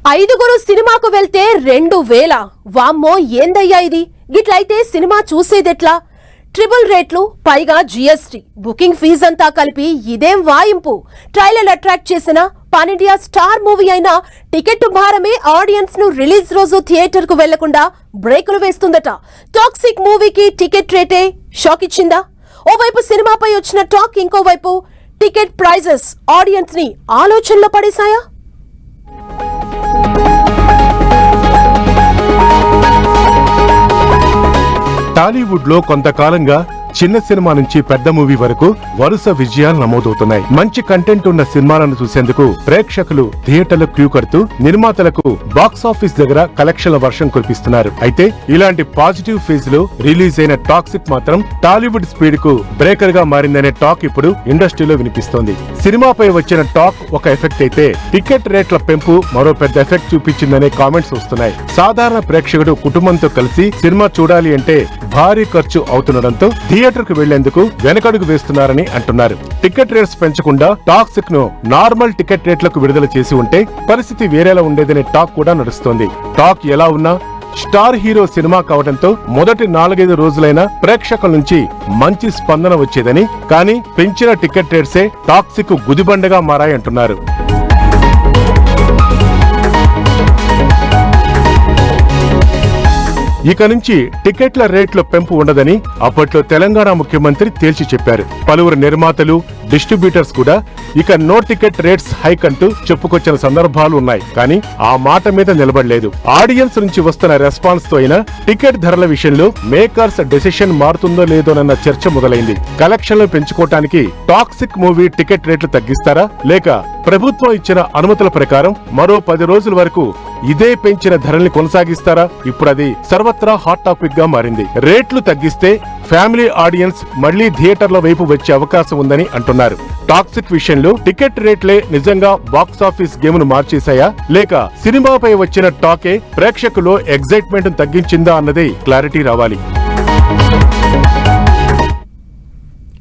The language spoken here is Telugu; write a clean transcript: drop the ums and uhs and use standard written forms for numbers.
ఐదుగురు సినిమాకు వెళ్తే 2000. వామ్మో ఏందయ్యా ఇది? గిట్లయితే సినిమా చూసేదెట్లా? ట్రిపుల్ రేట్లు, పైగా జీఎస్టీ, బుకింగ్ ఫీజంతా కలిపి ఇదేం వాయింపు? ట్రైలర్ అట్రాక్ట్ చేసిన పాన్ ఇండియా స్టార్ మూవీ అయినా టికెట్ భారమే ఆడియన్స్ ను రిలీజ్ రోజు థియేటర్ కు వెళ్లకుండా బ్రేకులు వేస్తుందట. టాక్సిక్ మూవీకి టికెట్ రేటే షాక్ ఇచ్చిందా? ఓవైపు సినిమాపై వచ్చిన టాక్, ఇంకోవైపు టికెట్ ప్రైజెస్ ఆడియన్స్ ని ఆలోచనలో పడేశాయా? టాలీవుడ్ లో కొంతకాలంగా చిన్న సినిమా నుంచి పెద్ద మూవీ వరకు వరుస విజయాలు నమోదవుతున్నాయి. మంచి కంటెంట్ ఉన్న సినిమాలను చూసేందుకు ప్రేక్షకులు థియేటర్ల క్యూ కడుతూ నిర్మాతలకు బాక్సాఫీస్ దగ్గర కలెక్షన్ల వర్షం కురిపిస్తున్నారు. అయితే ఇలాంటి పాజిటివ్ ఫేజ్ లో రిలీజ్ అయిన టాక్సిక్ మాత్రం టాలీవుడ్ స్పీడ్ కు బ్రేకర్ గా మారిందనే టాక్ ఇప్పుడు ఇండస్ట్రీలో వినిపిస్తోంది. సినిమాపై వచ్చిన టాక్ ఒక ఎఫెక్ట్ అయితే టికెట్ రేట్ల పెంపు మరో పెద్ద ఎఫెక్ట్ చూపించిందనే కామెంట్స్ వస్తున్నాయి. సాధారణ ప్రేక్షకుడు కుటుంబంతో కలిసి సినిమా చూడాలి అంటే భారీ ఖర్చు అవుతుండటంతో థియేటర్ కు వెళ్లేందుకు వెనకడుగు వేస్తున్నారని అంటున్నారు. టికెట్ రేట్స్ పెంచకుండా టాక్సిక్ ను నార్మల్ టికెట్ రేట్లకు విడుదల చేసి ఉంటే పరిస్థితి వేరేలా ఉండేదనే టాక్ కూడా నడుస్తోంది. టాక్ ఎలా ఉన్నా స్టార్ హీరో సినిమా కావడంతో మొదటి 4-5 రోజులైనా ప్రేక్షకుల నుంచి మంచి స్పందన వచ్చేదని, కానీ పెంచిన టికెట్ రేట్సే టాక్సిక్ గుదిబండగా మారాయంటున్నారు. ఇక నుంచి టికెట్ల రేట్ల పెంపు ఉండదని అప్పట్లో తెలంగాణ ముఖ్యమంత్రి తేల్చి చెప్పారు. పలువురు నిర్మాతలు, డిస్ట్రిబ్యూటర్స్ కూడా ఇక నో టికెట్ రేట్స్ హైక్ అంటూ చెప్పుకొచ్చిన సందర్భాలు ఉన్నాయి. కానీ ఆ మాట మీద నిలబడలేదు. ఆడియన్స్ నుంచి వస్తున్న రెస్పాన్స్ తో అయినా టికెట్ ధరల విషయంలో మేకర్స్ డెసిషన్ మారుతుందో లేదోనన్న చర్చ మొదలైంది. కలెక్షన్లు పెంచుకోవటానికి టాక్సిక్ మూవీ టికెట్ రేట్లు తగ్గిస్తారా, లేక ప్రభుత్వం ఇచ్చిన అనుమతుల ప్రకారం మరో 10 రోజుల వరకు ఇదే పెంచిన ధరల్ని కొనసాగిస్తారా? ఇప్పుడు అది సర్వత్రా హాట్ టాపిక్ గా మారింది. రేట్లు తగ్గిస్తే ఫ్యామిలీ ఆడియన్స్ మళ్లీ థియేటర్ల వైపు వచ్చే అవకాశం ఉందని అంటున్నారు. టాక్సిక్ విషయంలో టికెట్ రేట్లే నిజంగా బాక్సాఫీస్ గేమ్ ను మార్చేశాయా, లేక సినిమాపై వచ్చిన టాకే ప్రేక్షకులో ఎగ్జైట్మెంట్ తగ్గించిందా అన్నది క్లారిటీ రావాలి.